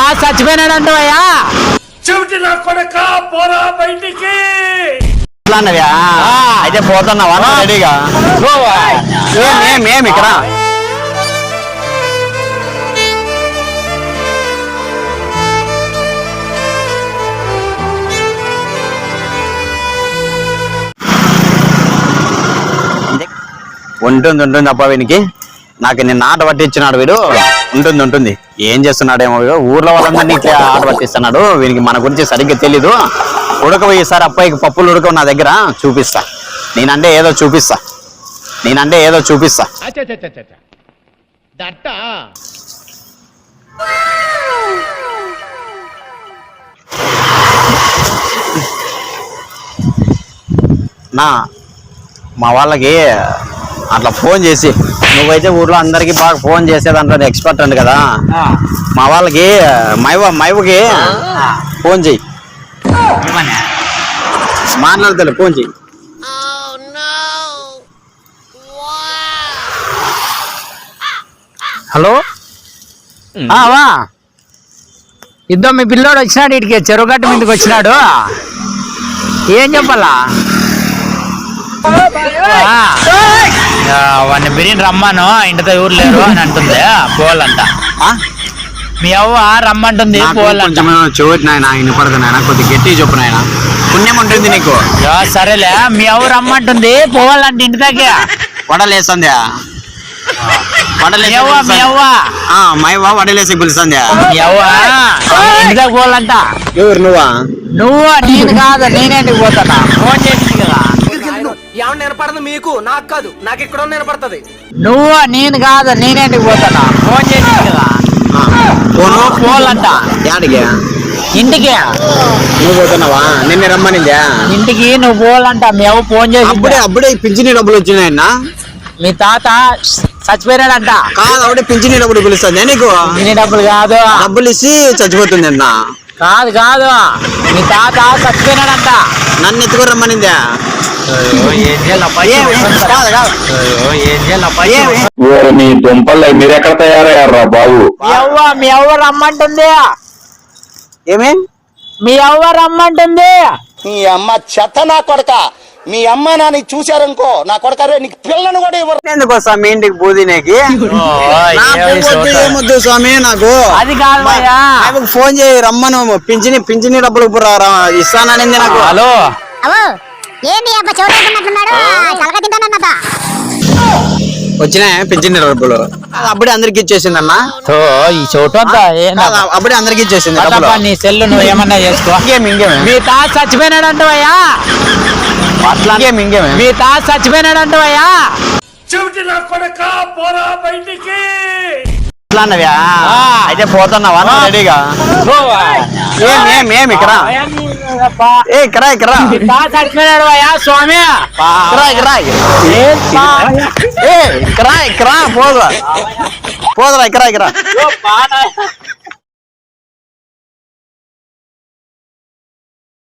తాత చచ్చిపోయినాడంటవయ్యా. చెవిటి నా కొడక పోరా బయటికి. అయితే పోతున్నావా రెడీగా? ఏం ఇక్కడ ఉంటుంది అప్ప వీనికి. నాకు నిన్న ఆట పట్టించినాడు వీడు. ఉంటుంది ఏం చేస్తున్నాడేమో ఊర్లో వాళ్ళందరినీ ఇట్లా ఆట పట్టిస్తున్నాడు. వీనికి మన గురించి సరిగ్గా తెలీదు. ఉడకవు ఈసారి అబ్బాయికి పప్పులు ఉడకవు నా దగ్గర చూపిస్తా. నేనంటే ఏదో చూపిస్తా. మా వాళ్ళకి అట్లా ఫోన్ చేసి, నువ్వైతే ఊర్లో అందరికి బాగా ఫోన్ చేసేదంటే ఎక్స్పర్ట్ అండి కదా, మా వాళ్ళకి మైవకి ఫోన్ చెయ్యి. మాట్లాడతాడు, ఫోన్ చెయ్యి. హలో, వా ఇద్దో మీ పిల్లోడు వచ్చినాడు. ఇటుకి చెరువుగట్టు మీదకి వచ్చినాడు. ఏం చెప్పాలా? వాడిని బిర్యానీ రమ్మాను, ఇంటితో ఊరు లేరు అని అంటుంది. పోవాలంట. మీ అవ్వ రమ్మంటుంది, పోవాలంట. చోటు నాయన వినపడదు నాయన, కొద్దిగా గట్టి చెప్పు నాయన, పుణ్యం ఉంటుంది నీకు. సరేలే, మీ అవ్వ రమ్మంటుంది, పోవాలంట ఇంటిదాకే. వడలేస్తుందా? వడలేసి పిలుస్తుందా? ఇంటిదాకా పోవాలంట. ఎవరు నువ్వు? నేను కాదు, నేనేంటికి పోతానా? ఫోన్ చేసింది కదా. వినపడదు మీకు, నాకు కాదు, నాకు ఇక్కడ వినపడుతుంది. నువ్వు? నేను కాదు, నేనేంటికి పోతానా? ఫోన్ చేసింది కదా. పోవాలంట. యాడికి? ఇంటికి. నువ్వు పోతున్నావా? నిన్న రమ్మనిందా ఇంటికి? నువ్వు పోవాలంట. మీ అవ్వ ఫోన్ చేసి అప్పుడే పింఛనీ డబ్బులు వచ్చినాయన్న. మీ తాత చచ్చిపోయినాడంట. కాదు, అప్పుడే పింఛనీ డబ్బులు పిలుస్తుంది నీకు. పింఛనీ డబ్బులు కాదు, డబ్బులు ఇచ్చి చచ్చిపోతుంది అన్న. కాదు, మీ తాత చచ్చిపోయినాడంట. నన్ను ఎత్తుకు రమ్మనిందా? మీ దుంపల్లో మీరెక్కడ తయారయ్యారా బాబు? మీ అవ్వ రమ్మంటుంది. ఏమే? మీ అవ్వ రమ్మంటుంది. నీ అమ్మ చెత్త నా కొడక. మీ అమ్మ నాని చూశారనుకో, నా కొడక నీకు పిల్లను కూడా ఇవ్వరు. ఎందుకు మీ ఇంటికి బూదినేకి? ఏమొద్దు స్వామి నాకు. అది కాదు, ఫోన్ చేయి, రమ్మను. పింఛనీ డబ్బులు ఇస్తాననింది నాకు. హలో, వచ్చినాయా పింఛనీ డబ్బులు? అప్పుడే అందరికి ఇచ్చేసింది అన్న. ఈ చోటు అప్పుడే అందరికి ఇచ్చేసింది. నీ సెల్లు నువ్వు ఏమన్నా చేసుకో. ఇంకేమే మీ తాత చచ్చిపోయినాడంటవయ్యా. మీ తాత చచ్చిపోయినాడంటవయ్యా. చెవిటి నా కొడక పోరా బయటికి. అయితే పోతున్నావా రెడీగా? ఏం ఇక్కడ చచ్చిపోయినాడు స్వామి. పోదురా ఇక్కడ